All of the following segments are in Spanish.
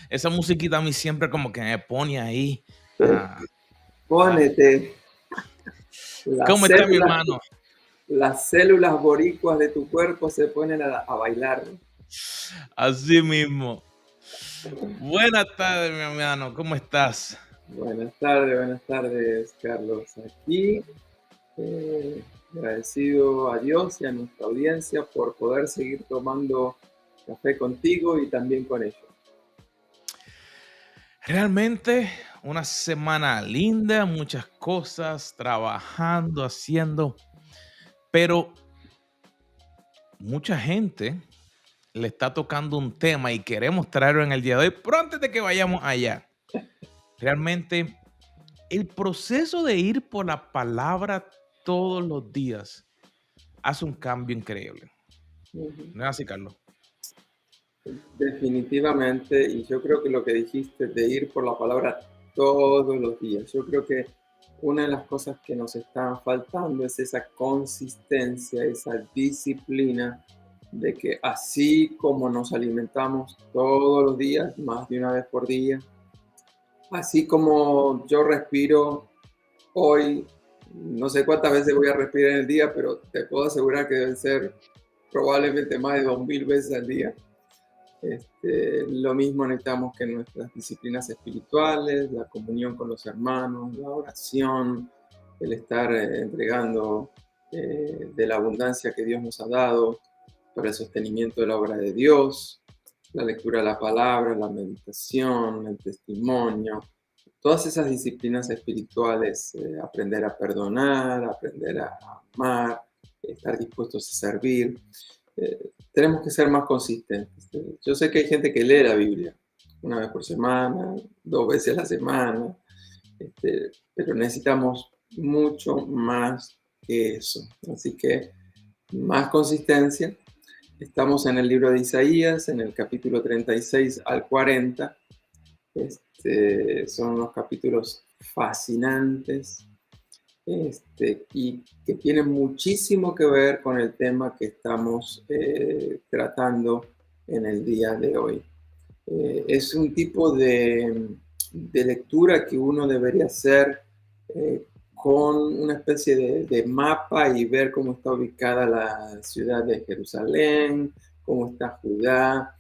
Esa musiquita a mí siempre como que me pone ahí. Ah, ah. Pónete las ¿Cómo está mi células, hermano? las células boricuas de tu cuerpo se ponen a bailar. Así mismo. Buenas tardes, mi hermano. ¿Cómo estás? Buenas tardes, Carlos. Aquí, agradecido a Dios y a nuestra audiencia por poder seguir tomando café contigo y también con ellos. Realmente una semana linda, muchas cosas, trabajando, haciendo, pero mucha gente le está tocando un tema y queremos traerlo en el día de hoy, pero antes de que vayamos allá, realmente el proceso de ir por la palabra todos los días hace un cambio increíble. Ujú. ¿No es así, Carlos? Definitivamente, y yo creo que lo que dijiste de ir por la palabra todos los días, yo creo que una de las cosas que nos está faltando es esa consistencia, esa disciplina de que así como nos alimentamos todos los días, más de una vez por día, así como yo respiro hoy, no sé cuántas veces voy a respirar en el día, pero te puedo asegurar que deben ser probablemente más de 2000 veces al día. Lo mismo necesitamos que nuestras disciplinas espirituales, la comunión con los hermanos, la oración, el estar entregando de la abundancia que Dios nos ha dado para el sostenimiento de la obra de Dios, la lectura de la palabra, la meditación, el testimonio, todas esas disciplinas espirituales, aprender a perdonar, aprender a amar, estar dispuestos a servir. Tenemos que ser más consistentes. Yo sé que hay gente que lee la Biblia una vez por semana, 2 veces a la semana, pero necesitamos mucho más que eso. Así que más consistencia. Estamos en el libro de Isaías, en el capítulo 36 al 40. Son unos capítulos fascinantes, y que tiene muchísimo que ver con el tema que estamos tratando en el día de hoy. Es un tipo de lectura que uno debería hacer con una especie de mapa y ver cómo está ubicada la ciudad de Jerusalén, cómo está Judá,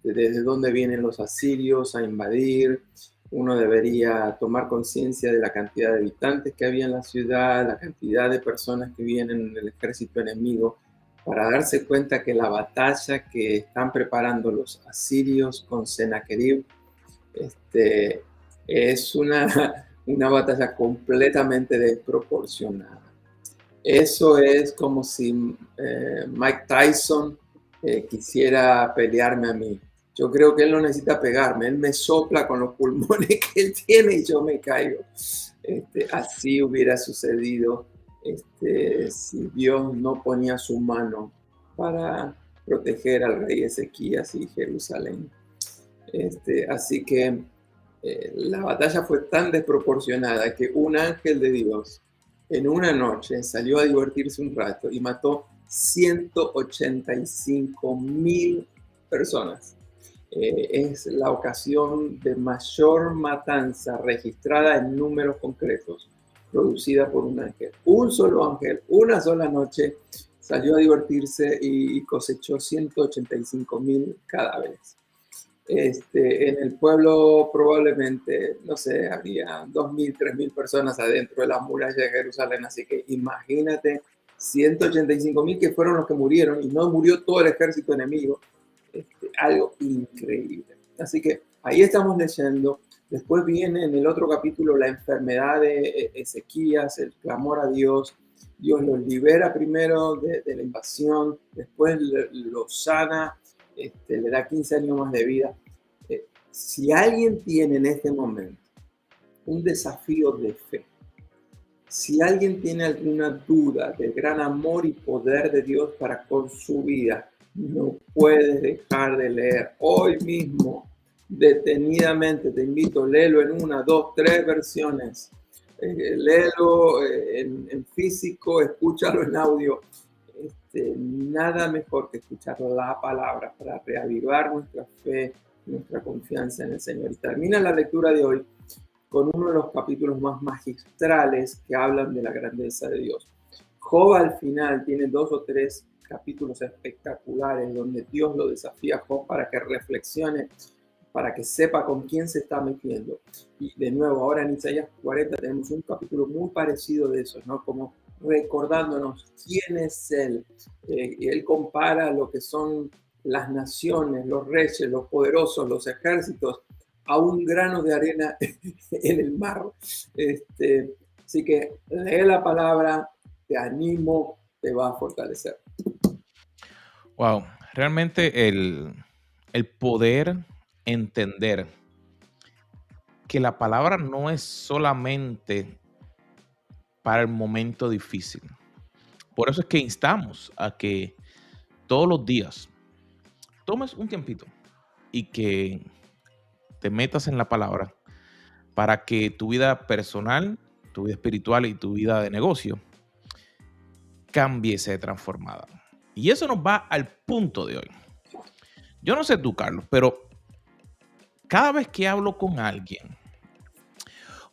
desde dónde vienen los asirios a invadir. Uno debería tomar conciencia de la cantidad de habitantes que había en la ciudad, la cantidad de personas que vienen en el ejército enemigo, para darse cuenta que la batalla que están preparando los asirios con Sennacherib es una batalla completamente desproporcionada. Eso es como si Mike Tyson quisiera pelearme a mí. Yo creo que él no necesita pegarme, él me sopla con los pulmones que él tiene y yo me caigo. Así hubiera sucedido si Dios no ponía su mano para proteger al rey Ezequías y Jerusalén. Así que la batalla fue tan desproporcionada que un ángel de Dios en una noche salió a divertirse un rato y mató 185,000 personas. Es la ocasión de mayor matanza registrada en números concretos, producida por un ángel. Un solo ángel, una sola noche, salió a divertirse y cosechó 185,000 cadáveres. En el pueblo probablemente, no sé, había 2,000, 3,000 personas adentro de las murallas de Jerusalén, así que imagínate 185,000 que fueron los que murieron y no murió todo el ejército enemigo. Algo increíble. Así que ahí estamos leyendo. Después viene en el otro capítulo la enfermedad de Ezequías, el clamor a Dios. Dios lo libera primero de la invasión, después lo sana, le da 15 años más de vida. Si alguien tiene en este momento un desafío de fe, si alguien tiene alguna duda del gran amor y poder de Dios para con su vida, no puedes dejar de leer hoy mismo, detenidamente. Te invito, léelo en 1, 2, 3 versiones. Léelo en físico, escúchalo en audio. Nada mejor que escuchar la palabra para reavivar nuestra fe nuestra confianza en el Señor. Y termina la lectura de hoy con uno de los capítulos más magistrales que hablan de la grandeza de Dios. Job al final tiene 2 o 3 capítulos espectaculares donde Dios lo desafía a Job para que reflexione, para que sepa con quién se está metiendo. Y de nuevo, ahora en Isaías 40 tenemos un capítulo muy parecido de eso, ¿no? Como recordándonos quién es Él. Él compara lo que son las naciones, los reyes, los poderosos, los ejércitos, a un grano de arena en el mar. Así que lee la palabra, te animo, te va a fortalecer. Wow, realmente el poder entender que la palabra no es solamente para el momento difícil. Por eso es que instamos a que todos los días tomes un tiempito y que te metas en la palabra para que tu vida personal, tu vida espiritual y tu vida de negocio cambie, sea transformada. Y eso nos va al punto de hoy. Yo no sé tú, Carlos, pero cada vez que hablo con alguien,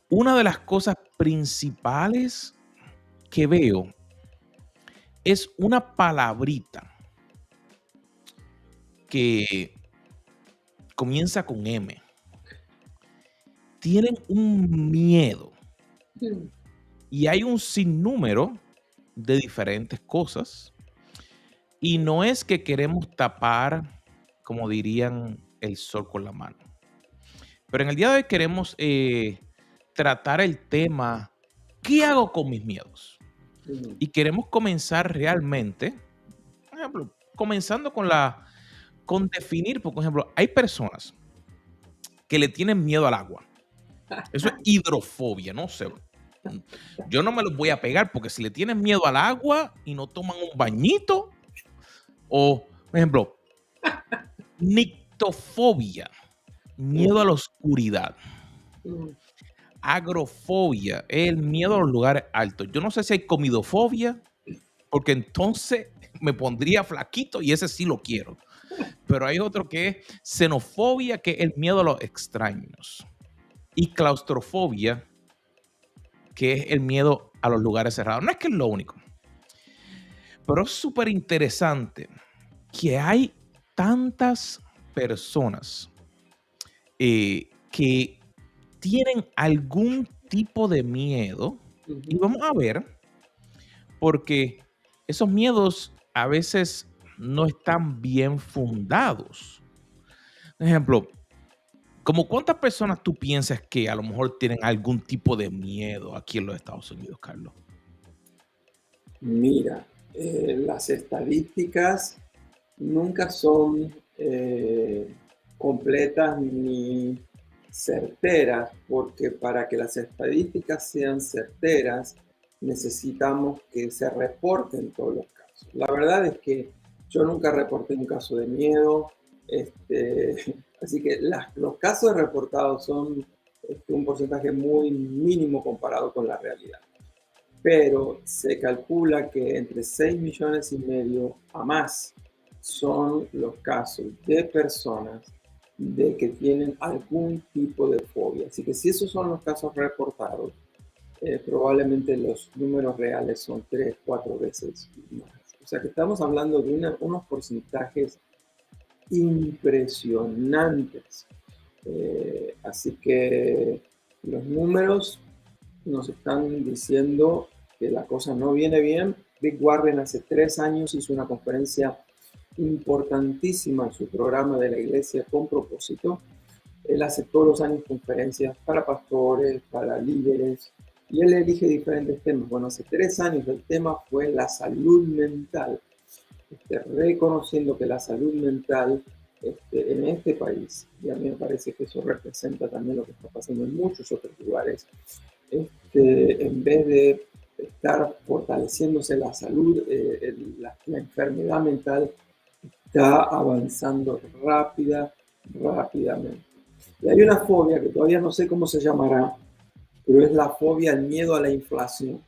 una de las cosas principales que veo es una palabrita que comienza con M. Tienen un miedo y hay un sinnúmero de diferentes cosas. Y no es que queremos tapar, como dirían, el sol con la mano. Pero en el día de hoy queremos tratar el tema, ¿qué hago con mis miedos? Y queremos comenzar realmente, por ejemplo, comenzando con definir, por ejemplo, hay personas que le tienen miedo al agua. Eso es hidrofobia, no sé. Yo no me los voy a pegar porque si le tienen miedo al agua y no toman un bañito, o, por ejemplo, nictofobia, miedo a la oscuridad. Agrofobia, el miedo a los lugares altos. Yo no sé si hay comidofobia, porque entonces me pondría flaquito y ese sí lo quiero. Pero hay otro que es xenofobia, que es el miedo a los extraños. Y claustrofobia, que es el miedo a los lugares cerrados. No es que es lo único. Pero es súper interesante que hay tantas personas que tienen algún tipo de miedo. Y vamos a ver, porque esos miedos a veces no están bien fundados. Por ejemplo, ¿como cuántas personas tú piensas que a lo mejor tienen algún tipo de miedo aquí en los Estados Unidos, Carlos? Mira, las estadísticas nunca son completas ni certeras, porque para que las estadísticas sean certeras necesitamos que se reporten todos los casos. La verdad es que yo nunca reporté un caso de miedo, así que los casos reportados son un porcentaje muy mínimo comparado con la realidad. Pero se calcula que entre 6,5 millones a más son los casos de personas de que tienen algún tipo de fobia. Así que si esos son los casos reportados, probablemente los números reales son 3, 4 veces más. O sea que estamos hablando de unos porcentajes impresionantes. Así que los números nos están diciendo que la cosa no viene bien. Rick Warren hace 3 años hizo una conferencia importantísima en su programa de la iglesia con propósito. Él hace todos los años conferencias para pastores, para líderes, y él elige diferentes temas. Bueno, hace 3 años el tema fue la salud mental, reconociendo que la salud mental en este país, y a mí me parece que eso representa también lo que está pasando en muchos otros lugares, en vez de estar fortaleciéndose la salud, la enfermedad mental está avanzando rápidamente. Y hay una fobia que todavía no sé cómo se llamará, pero es la fobia al miedo a la inflación.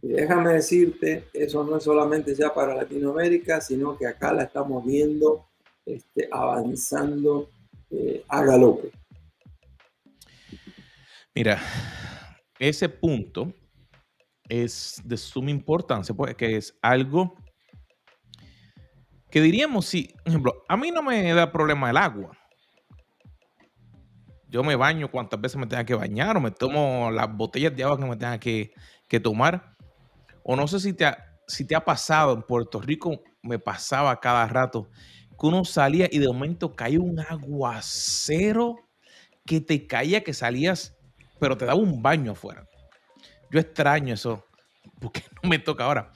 Y déjame decirte, eso no es solamente ya para Latinoamérica, sino que acá la estamos viendo avanzando a galope. Mira, ese punto es de suma importancia porque es algo que diríamos si, por ejemplo, a mí no me da problema el agua. Yo me baño cuantas veces me tenga que bañar o me tomo las botellas de agua que me tenga que tomar. O no sé si te ha pasado en Puerto Rico, me pasaba cada rato que uno salía y de momento caía un aguacero que te caía, que salías, pero te daba un baño afuera. Yo extraño eso porque no me toca ahora.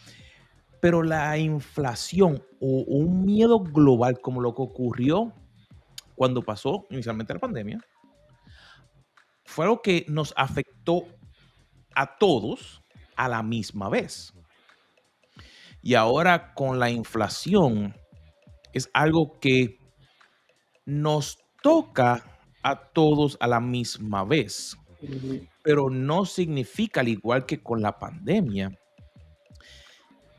Pero la inflación o un miedo global como lo que ocurrió cuando pasó inicialmente la pandemia, fue algo que nos afectó a todos a la misma vez. Y ahora con la inflación es algo que nos toca a todos a la misma vez, Ujú. pero no significa, al igual que con la pandemia,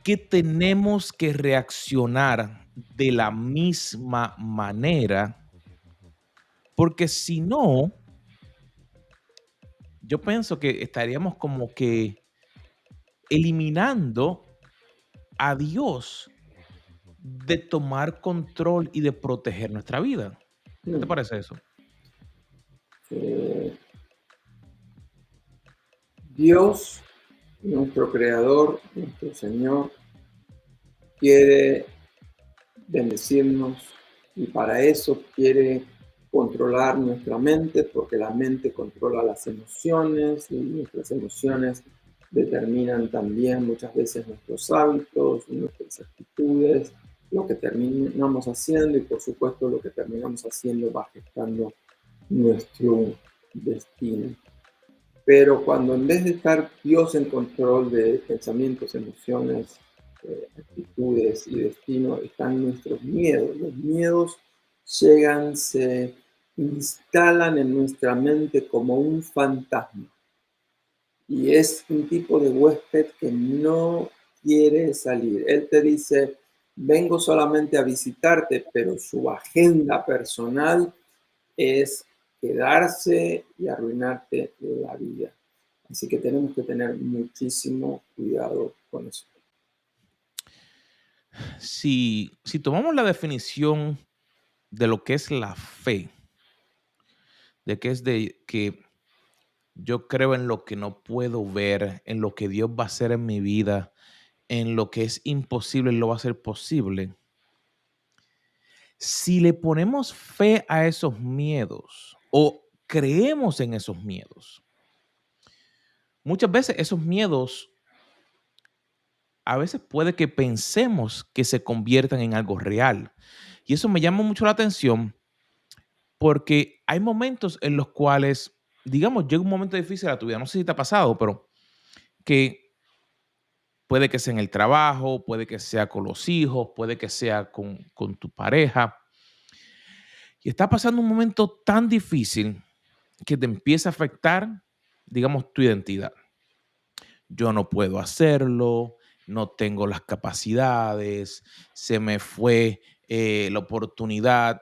que tenemos que reaccionar de la misma manera, porque si no, yo pienso que estaríamos como que eliminando a Dios de tomar control y de proteger nuestra vida. ¿Qué te Mm. parece eso? Eh, Dios, nuestro Creador, nuestro Señor, quiere bendecirnos y para eso quiere controlar nuestra mente, porque la mente controla las emociones y nuestras emociones determinan también muchas veces nuestros hábitos, nuestras actitudes, lo que terminamos haciendo y por supuesto lo que terminamos haciendo va gestando nuestro destino. Pero cuando en vez de estar Dios en control de pensamientos, emociones, actitudes y destino, están nuestros miedos. Los miedos llegan, se instalan en nuestra mente como un fantasma. Y es un tipo de huésped que no quiere salir. Él te dice, vengo solamente a visitarte, pero su agenda personal es quedarse y arruinarte la vida. Así que tenemos que tener muchísimo cuidado con eso. Si tomamos la definición de lo que es la fe, de que es de que yo creo en lo que no puedo ver, en lo que Dios va a hacer en mi vida, en lo que es imposible, Él lo va a hacer posible. Si le ponemos fe a esos miedos o creemos en esos miedos, muchas veces esos miedos, a veces puede que pensemos que se conviertan en algo real. Y eso me llama mucho la atención porque hay momentos en los cuales, digamos, llega un momento difícil a tu vida, no sé si te ha pasado, pero que puede que sea en el trabajo, puede que sea con los hijos, puede que sea con tu pareja, y está pasando un momento tan difícil que te empieza a afectar, digamos, tu identidad. Yo no puedo hacerlo, no tengo las capacidades, se me fue la oportunidad.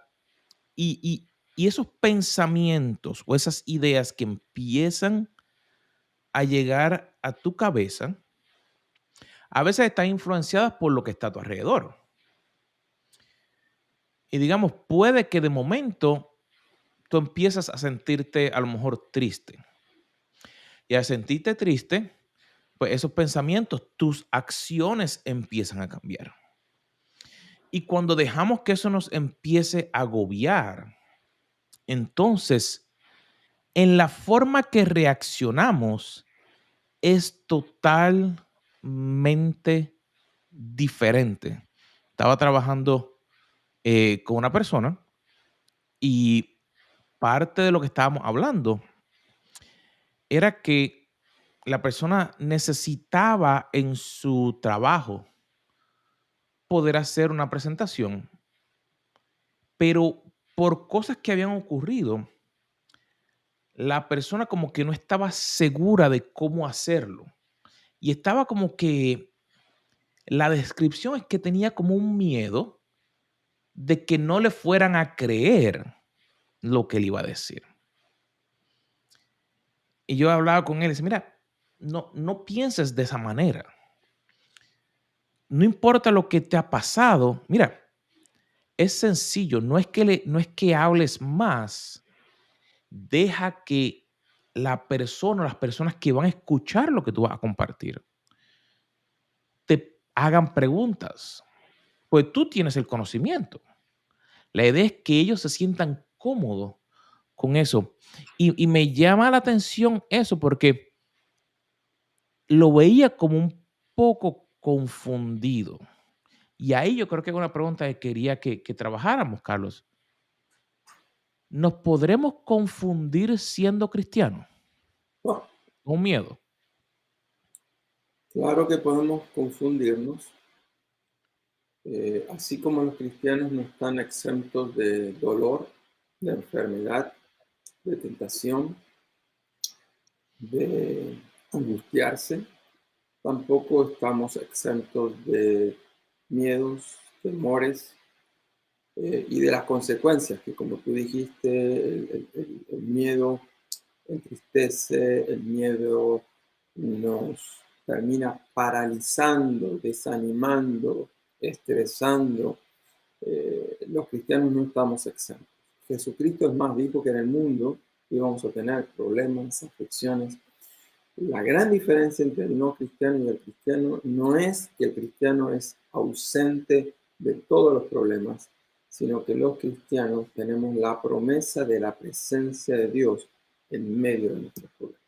Y esos pensamientos o esas ideas que empiezan a llegar a tu cabeza, a veces están influenciadas por lo que está a tu alrededor. Y digamos, puede que de momento tú empiezas a sentirte a lo mejor triste. Y al sentirte triste, pues esos pensamientos, tus acciones empiezan a cambiar. Y cuando dejamos que eso nos empiece a agobiar, entonces en la forma que reaccionamos es totalmente diferente. Estaba trabajando con una persona y parte de lo que estábamos hablando era que la persona necesitaba en su trabajo poder hacer una presentación, pero por cosas que habían ocurrido, la persona como que no estaba segura de cómo hacerlo. Y estaba como que la descripción es que tenía como un miedo de que no le fueran a creer lo que él iba a decir. Y yo hablaba con él y decía, mira, no pienses de esa manera. No importa lo que te ha pasado, mira, es sencillo, no es que hables más, deja que la persona, las personas que van a escuchar lo que tú vas a compartir, te hagan preguntas, pues tú tienes el conocimiento. La idea es que ellos se sientan cómodos con eso. Y me llama la atención eso porque lo veía como un poco confundido. Y ahí yo creo que es una pregunta que quería que trabajáramos, Carlos. ¿Nos podremos confundir siendo cristianos? Bueno, Con miedo. claro que podemos confundirnos, así como los cristianos no están exentos de dolor, de enfermedad, de tentación, de angustiarse, tampoco estamos exentos de miedos, temores y de las consecuencias, que como tú dijiste, el miedo entristece, el miedo nos termina paralizando, desanimando, estresando. Los cristianos no estamos exentos. Jesucristo es más, dijo que en el mundo íbamos a tener problemas, aflicciones. La gran diferencia entre el no cristiano y el cristiano no es que el cristiano es ausente de todos los problemas, sino que los cristianos tenemos la promesa de la presencia de Dios en medio de nuestros problemas.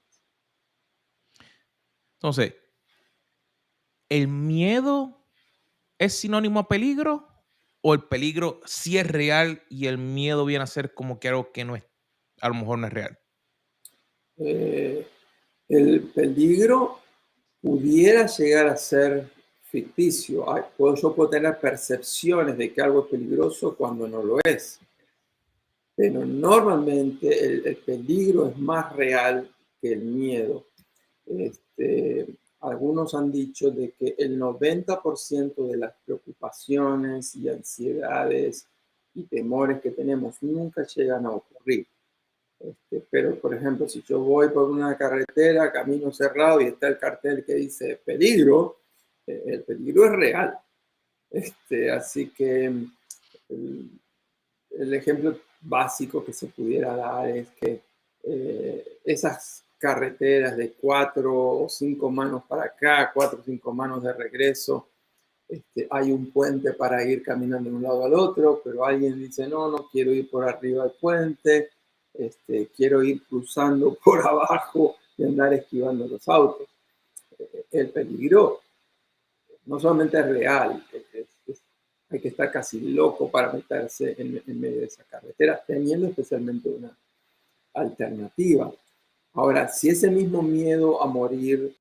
Entonces, ¿el miedo es sinónimo a peligro? ¿O el peligro sí es real y el miedo viene a ser como que algo que no es, a lo mejor no es real? Eh, el peligro pudiera llegar a ser ficticio. Yo puedo tener percepciones de que algo es peligroso cuando no lo es. Pero normalmente el peligro es más real que el miedo. Este, algunos han dicho de que el 90% de las preocupaciones y ansiedades y temores que tenemos nunca llegan a ocurrir. Pero, por ejemplo, si yo voy por una carretera, camino cerrado y está el cartel que dice peligro, el peligro es real. Así que el ejemplo básico que se pudiera dar es que esas carreteras de 4 o 5 manos para acá, 4 o 5 manos de regreso, hay un puente para ir caminando de un lado al otro, pero alguien dice, no quiero ir por arriba del puente, quiero ir cruzando por abajo y andar esquivando los autos. El peligro no solamente es real, hay que estar casi loco para meterse en medio de esa carretera, teniendo especialmente una alternativa. Ahora, si ese mismo miedo a morir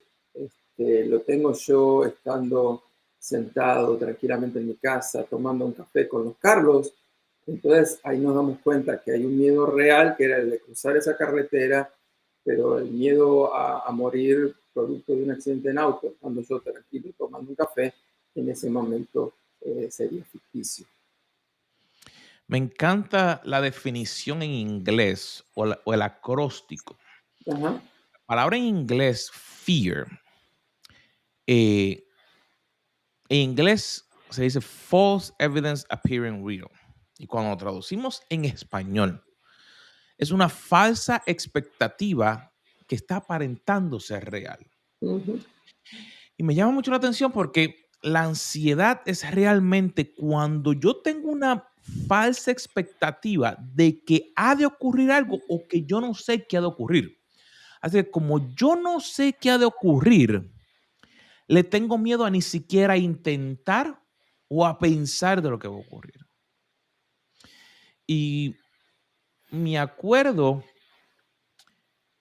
lo tengo yo estando sentado tranquilamente en mi casa, tomando un café con los Carlos, entonces ahí nos damos cuenta que hay un miedo real, que era el de cruzar esa carretera, pero el miedo a morir producto de un accidente en auto, estando yo tranquilo tomando un café, en ese momento sería ficticio. Me encanta la definición en inglés o el acróstico. Ajá. La palabra en inglés, fear, eh, en inglés se dice false evidence appearing real. Y cuando lo traducimos en español, es una falsa expectativa que está aparentando ser real. Uh-huh. Y me llama mucho la atención porque la ansiedad es realmente cuando yo tengo una falsa expectativa de que ha de ocurrir algo o que yo no sé qué ha de ocurrir. Así que como yo no sé qué ha de ocurrir, le tengo miedo a ni siquiera intentar o a pensar de lo que va a ocurrir. Y me acuerdo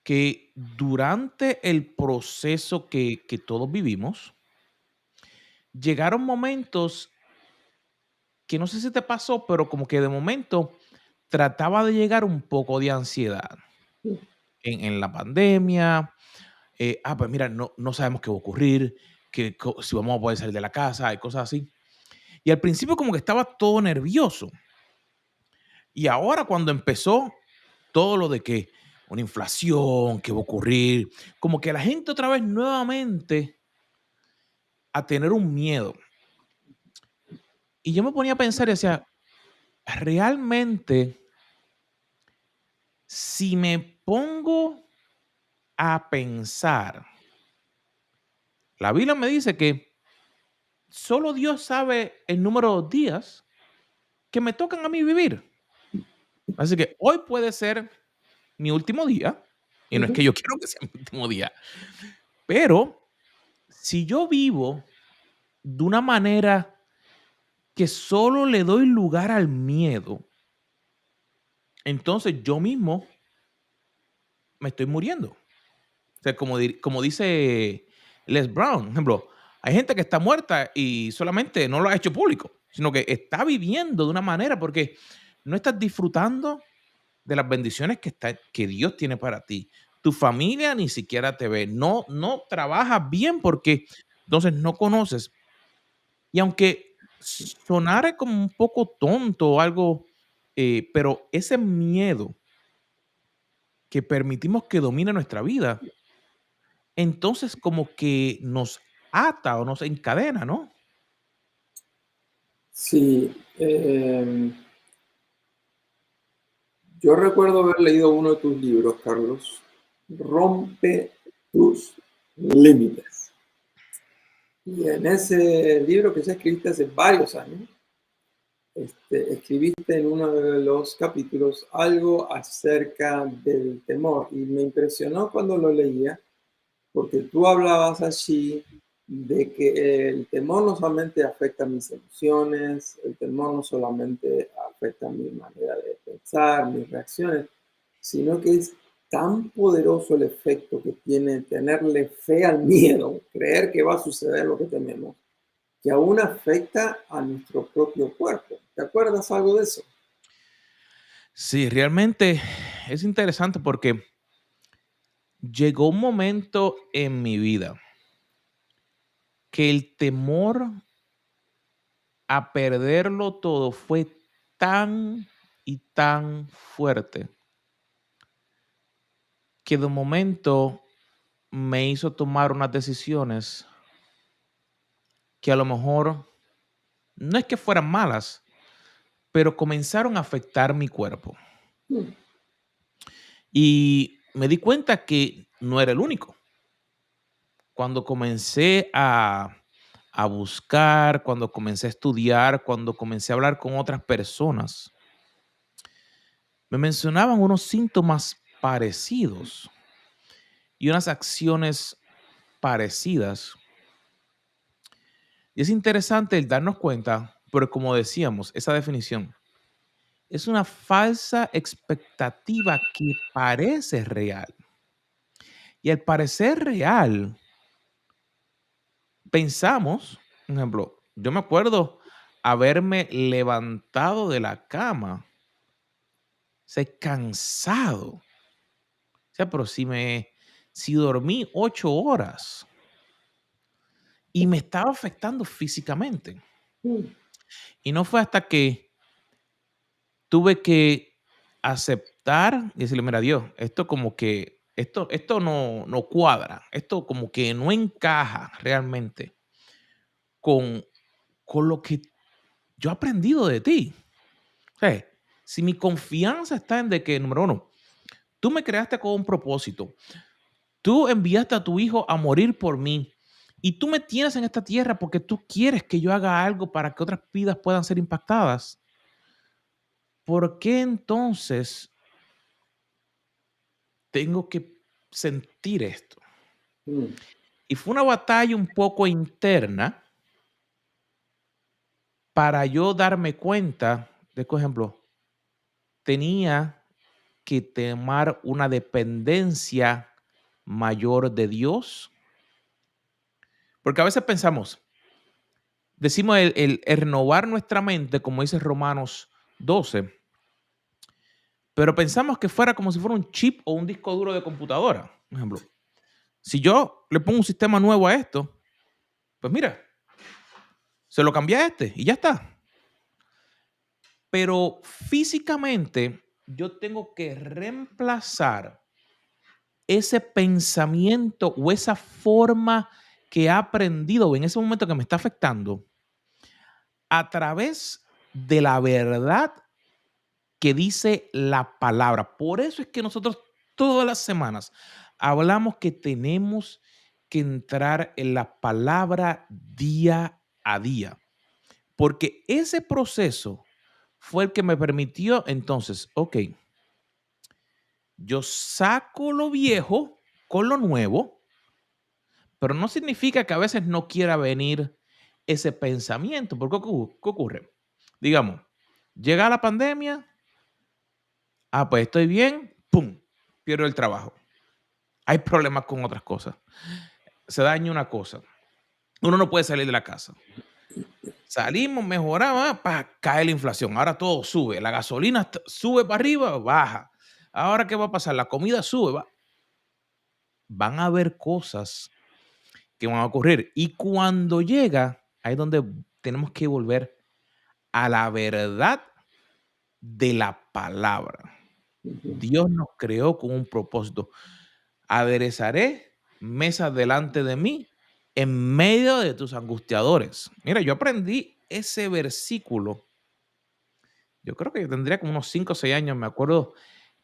que durante el proceso que todos vivimos, llegaron momentos que no sé si te pasó, pero como que de momento trataba de llegar un poco de ansiedad en la pandemia. Pues mira, no sabemos qué va a ocurrir, si vamos a poder salir de la casa y cosas así. Y al principio como que estaba todo nervioso. Y ahora cuando empezó todo lo de que una inflación, que va a ocurrir, como que la gente otra vez nuevamente a tener un miedo. Y yo me ponía a pensar y decía, realmente, si me pongo a pensar, la Biblia me dice que solo Dios sabe el número de días que me tocan a mí vivir. Así que hoy puede ser mi último día, y no es que Ujú. yo quiero que sea mi último día, pero si yo vivo de una manera que solo le doy lugar al miedo, entonces yo mismo me estoy muriendo. O sea, como dice Les Brown, por ejemplo, hay gente que está muerta y solamente no lo ha hecho público, sino que está viviendo de una manera porque no estás disfrutando de las bendiciones que Dios tiene para ti. Tu familia ni siquiera te ve, no trabajas bien porque entonces no conoces. Y aunque sonara como un poco tonto o algo, pero ese miedo que permitimos que domine nuestra vida, entonces como que nos ata o nos encadena, ¿no? Sí, yo recuerdo haber leído uno de tus libros, Carlos, Rompe tus límites. Y en ese libro que ya escribiste hace varios años, escribiste en uno de los capítulos algo acerca del temor y me impresionó cuando lo leía porque tú hablabas allí de que el temor no solamente afecta mis emociones, el temor no solamente afecta mi manera de pensar, mis reacciones, sino que es tan poderoso el efecto que tiene tenerle fe al miedo, creer que va a suceder lo que tememos, que aún afecta a nuestro propio cuerpo. ¿Te acuerdas algo de eso? Sí, realmente es interesante porque llegó un momento en mi vida que el temor a perderlo todo fue tan y tan fuerte que de momento me hizo tomar unas decisiones que a lo mejor no es que fueran malas, pero comenzaron a afectar mi cuerpo. Mm, Y me di cuenta que no era el único. Cuando comencé a buscar, cuando comencé a estudiar, cuando comencé a hablar con otras personas, me mencionaban unos síntomas parecidos y unas acciones parecidas. Y es interesante el darnos cuenta, pero como decíamos, esa definición es una falsa expectativa que parece real. Y al parecer real, pensamos, por ejemplo, yo me acuerdo haberme levantado de la cama, cansado. O sea, pero si dormí 8 horas y me estaba afectando físicamente. mm, Y no fue hasta que tuve que aceptar y decirle, mira, Dios, esto como que, esto no cuadra, esto como que no encaja realmente con, con lo que yo he aprendido de ti. O sea, si mi confianza está en de que, número uno, tú me creaste con un propósito, tú enviaste a tu hijo a morir por mí y tú me tienes en esta tierra porque tú quieres que yo haga algo para que otras vidas puedan ser impactadas. ¿Por qué entonces tengo que sentir esto? mm. Y fue una batalla un poco interna para yo darme cuenta de que, por ejemplo, tenía que tomar una dependencia mayor de Dios. Porque a veces pensamos, decimos el renovar nuestra mente, como dice Romanos 12, pero pensamos que fuera como si fuera un chip o un disco duro de computadora. Por ejemplo, si yo le pongo un sistema nuevo a esto, pues mira, se lo cambié a este y ya está. Pero físicamente yo tengo que reemplazar ese pensamiento o esa forma que he aprendido o en ese momento que me está afectando a través de la verdad que dice la palabra. Por eso es que nosotros todas las semanas hablamos que tenemos que entrar en la palabra día a día, porque ese proceso fue el que me permitió entonces, ok, yo saco lo viejo con lo nuevo, pero no significa que a veces no quiera venir ese pensamiento, porque ¿qué ocurre? Digamos, llega la pandemia, pues estoy bien, pum, pierdo el trabajo. Hay problemas con otras cosas. Se daña una cosa. Uno no puede salir de la casa. Salimos, mejoraba, cae la inflación. Ahora todo sube. La gasolina sube para arriba, baja. Ahora, ¿qué va a pasar? La comida sube. Van a haber cosas que van a ocurrir. Y cuando llega, ahí es donde tenemos que volver a la verdad de la palabra. Ujú. Dios nos creó con un propósito. Aderezaré mesas delante de mí en medio de tus angustiadores. Mira, yo aprendí ese versículo. Yo creo que yo tendría como unos 5 o 6 años. Me acuerdo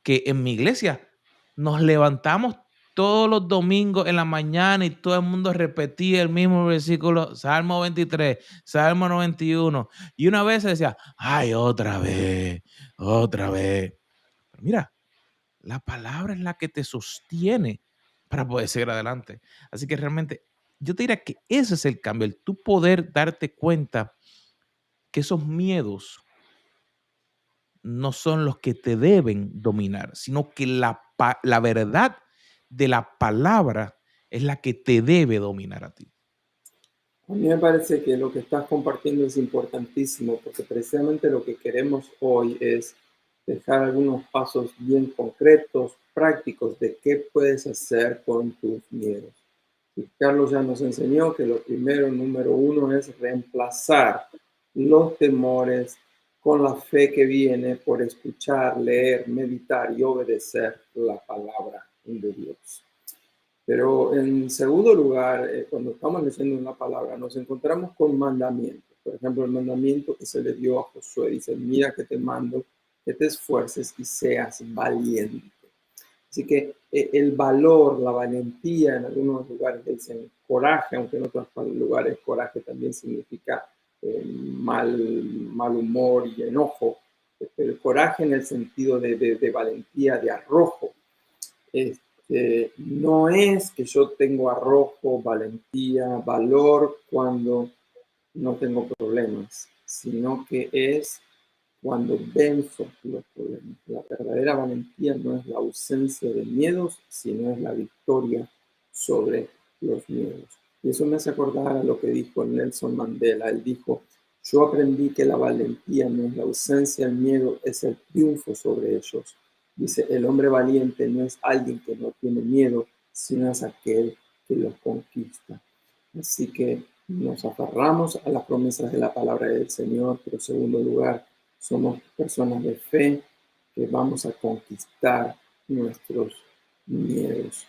que en mi iglesia nos levantamos todos los domingos en la mañana y todo el mundo repetía el mismo versículo, Salmo 23, Salmo 91. Y una vez se decía, ay, otra vez, otra vez. Pero mira, la palabra es la que te sostiene para poder seguir adelante. Así que realmente yo te diría que ese es el cambio, el tú poder darte cuenta que esos miedos no son los que te deben dominar, sino que la verdad de la palabra es la que te debe dominar a ti. A mí me parece que lo que estás compartiendo es importantísimo porque precisamente lo que queremos hoy es dejar algunos pasos bien concretos, prácticos de qué puedes hacer con tus miedos. Y Carlos ya nos enseñó que lo primero, número uno, es reemplazar los temores con la fe que viene por escuchar, leer, meditar y obedecer la palabra de Dios. Pero en segundo lugar, cuando estamos leyendo una palabra, nos encontramos con mandamientos. Por ejemplo, el mandamiento que se le dio a Josué dice, mira que te mando, que te esfuerces y seas valiente. Así que el valor, la valentía, en algunos lugares dicen coraje, aunque en otros lugares coraje también significa mal humor y enojo. Pero el coraje en el sentido de valentía, de arrojo. No es que yo tengo arrojo, valentía, valor cuando no tengo problemas, sino que es cuando venzo los problemas. La verdadera valentía no es la ausencia de miedos, sino es la victoria sobre los miedos. Y eso me hace acordar a lo que dijo Nelson Mandela. Él dijo, yo aprendí que la valentía no es la ausencia del miedo, es el triunfo sobre ellos. Dice, el hombre valiente no es alguien que no tiene miedo, sino es aquel que los conquista. Así que nos aferramos a las promesas de la palabra del Señor, pero en segundo lugar, somos personas de fe que vamos a conquistar nuestros miedos.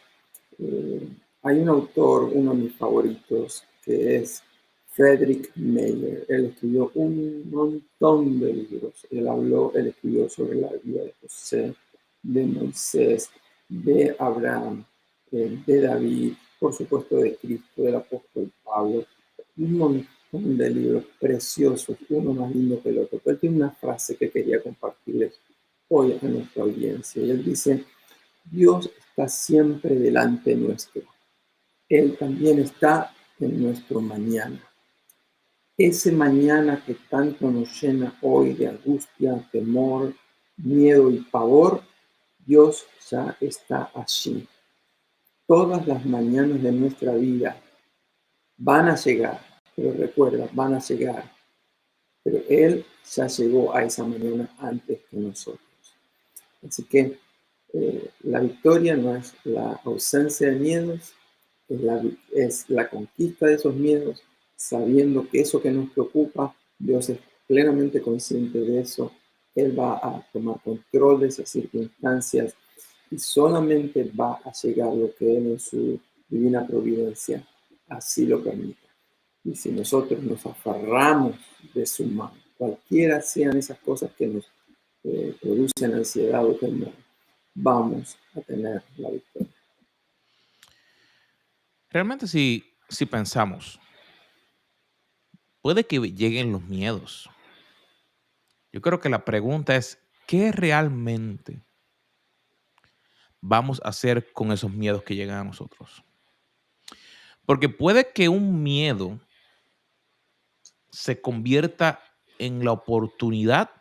Hay un autor, uno de mis favoritos, que es Frederick Meyer. Él escribió un montón de libros. Él escribió sobre la vida de José, de Moisés, de Abraham, de David, por supuesto de Cristo, del apóstol Pablo. Un montón de libros preciosos, uno más lindo que el otro. Pero él tiene una frase que quería compartirles hoy a nuestra audiencia. Y él dice, Dios está siempre delante nuestro. Él también está en nuestro mañana. Ese mañana que tanto nos llena hoy de angustia, temor, miedo y pavor, Dios ya está allí. Todas las mañanas de nuestra vida van a llegar, pero recuerda, van a llegar. Pero Él ya llegó a esa mañana antes que nosotros. Así que la victoria no es la ausencia de miedos, es la conquista de esos miedos, sabiendo que eso que nos preocupa, Dios es plenamente consciente de eso, Él va a tomar control de esas circunstancias y solamente va a llegar lo que Él en su divina providencia así lo permite. Y si nosotros nos aferramos de su mano, cualquiera sean esas cosas que nos producen ansiedad o temor, vamos a tener la victoria. Realmente si pensamos, puede que lleguen los miedos. Yo creo que la pregunta es, ¿qué realmente vamos a hacer con esos miedos que llegan a nosotros? Porque puede que un miedo se convierta en la oportunidad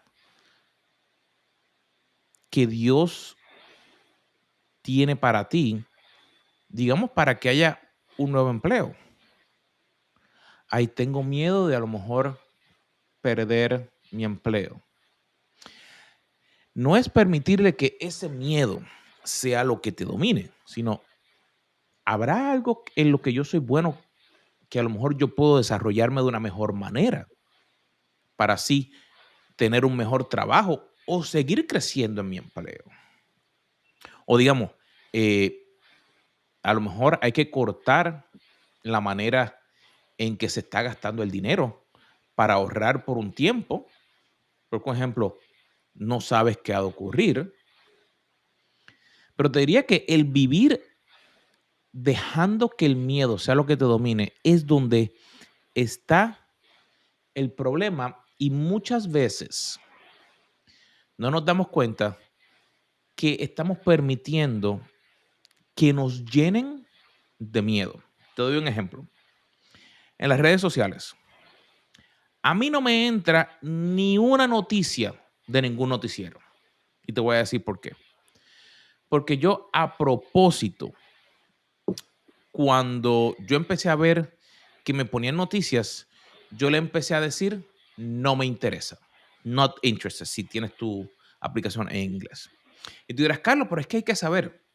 que Dios tiene para ti, digamos, para que haya un nuevo empleo. Ahí tengo miedo de a lo mejor perder mi empleo. No es permitirle que ese miedo sea lo que te domine, sino habrá algo en lo que yo soy bueno que a lo mejor yo puedo desarrollarme de una mejor manera para así tener un mejor trabajo o seguir creciendo en mi empleo. O digamos, eh, a lo mejor hay que cortar la manera en que se está gastando el dinero para ahorrar por un tiempo. Por ejemplo, no sabes qué ha de ocurrir, pero te diría que el vivir dejando que el miedo sea lo que te domine es donde está el problema y muchas veces no nos damos cuenta que estamos permitiendo que nos llenen de miedo. Te doy un ejemplo. En las redes sociales, a mí no me entra ni una noticia de ningún noticiero. Y te voy a decir por qué. Porque yo a propósito, cuando yo empecé a ver que me ponían noticias, yo le empecé a decir, no me interesa. Not interested, si tienes tu aplicación en inglés. Y tú dirás, Carlos, pero es que hay que saber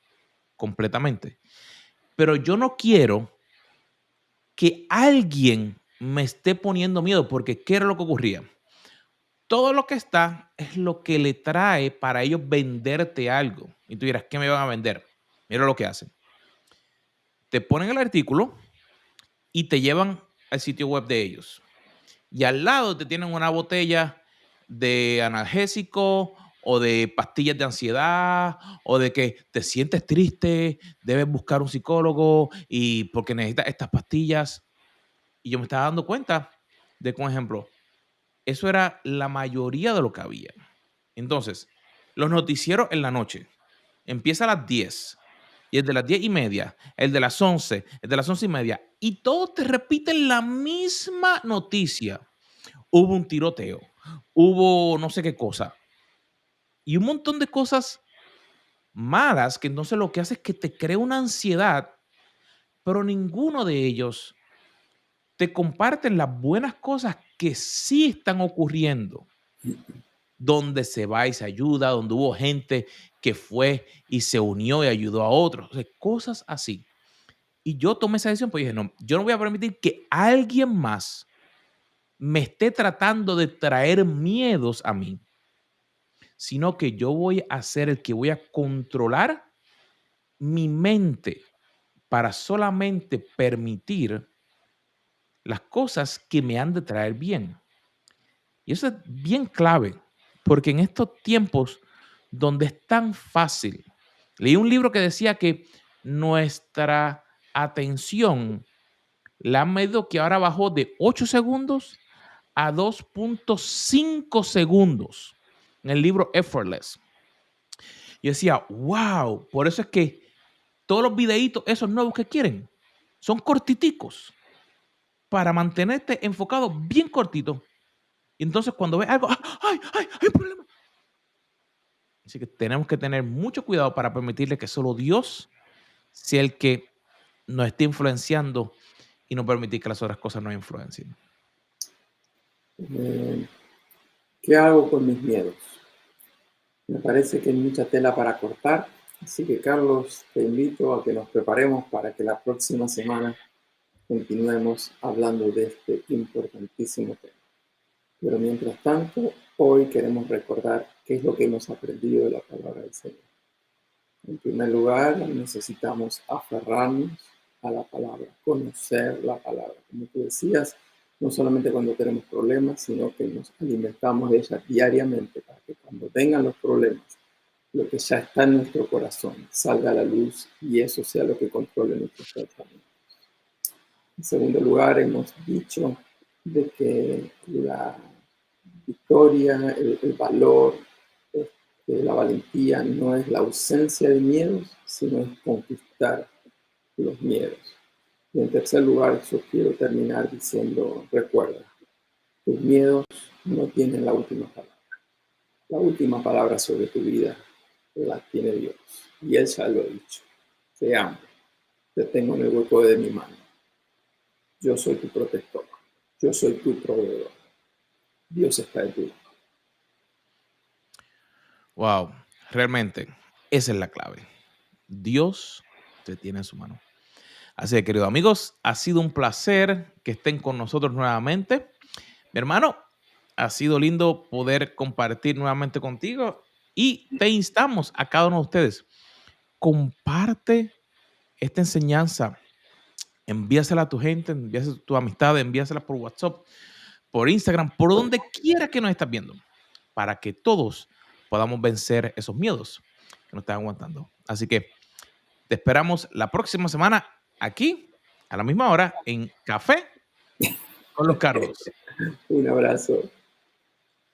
completamente. Pero yo no quiero que alguien me esté poniendo miedo, porque ¿qué era lo que ocurría? Todo lo que está es lo que le trae para ellos venderte algo. Y tú dirás, ¿qué me van a vender? Mira lo que hacen. Te ponen el artículo y te llevan al sitio web de ellos. Y al lado te tienen una botella de analgésico o de pastillas de ansiedad o de que te sientes triste, debes buscar un psicólogo y porque necesitas estas pastillas. Y yo me estaba dando cuenta de que, por ejemplo, eso era la mayoría de lo que había. Entonces, los noticieros en la noche empieza a las 10 y el de las 10:30, el de las 11, el de las 11:30 y todos te repiten la misma noticia. Hubo un tiroteo, hubo no sé qué cosa y un montón de cosas malas que entonces lo que hace es que te crea una ansiedad, pero ninguno de ellos te comparten las buenas cosas que sí están ocurriendo, donde se va y se ayuda, donde hubo gente que fue y se unió y ayudó a otros, o sea, cosas así. Y yo tomé esa decisión, pues dije, no, yo no voy a permitir que alguien más me esté tratando de traer miedos a mí, sino que yo voy a ser el que voy a controlar mi mente para solamente permitir las cosas que me han de traer bien. Y eso es bien clave, porque en estos tiempos donde es tan fácil, leí un libro que decía que nuestra atención la han medido que ahora bajó de 8 segundos a 2.5 segundos en el libro Effortless. Yo decía, wow, por eso es que todos los videitos, esos nuevos que quieren, son cortiticos para mantenerte enfocado bien cortito. Y entonces cuando ves algo, ¡ay, ay, hay un problema! Así que tenemos que tener mucho cuidado para permitirle que solo Dios sea el que nos esté influenciando y no permitir que las otras cosas nos influencien. Eh, ¿Qué hago con mis miedos? Me parece que hay mucha tela para cortar, así que Carlos, te invito a que nos preparemos para que la próxima semana continuemos hablando de este importantísimo tema. Pero mientras tanto, hoy queremos recordar qué es lo que hemos aprendido de la palabra del Señor. En primer lugar, necesitamos aferrarnos a la palabra, conocer la palabra. Como tú decías, no solamente cuando tenemos problemas, sino que nos alimentamos de ella diariamente para que cuando vengan los problemas, lo que ya está en nuestro corazón salga a la luz y eso sea lo que controle nuestros pensamientos. En segundo lugar, hemos dicho de que la victoria, el valor, la valentía no es la ausencia de miedos, sino es conquistar los miedos. Y en tercer lugar, yo quiero terminar diciendo, recuerda, tus miedos no tienen la última palabra. La última palabra sobre tu vida la tiene Dios. Y Él ya lo ha dicho. Te amo, te tengo en el hueco de mi mano. Yo soy tu protector. Yo soy tu proveedor. Dios está de tu lado. Wow, realmente, esa es la clave. Dios te tiene en su mano. Así que, queridos amigos, ha sido un placer que estén con nosotros nuevamente. Mi hermano, ha sido lindo poder compartir nuevamente contigo y te instamos a cada uno de ustedes, comparte esta enseñanza, envíasela a tu gente, envíasela a tu amistad, envíasela por WhatsApp, por Instagram, por donde quiera que nos estés viendo, para que todos podamos vencer esos miedos que nos están aguantando. Así que te esperamos la próxima semana aquí, a la misma hora, en Café con los Carlos. Un abrazo.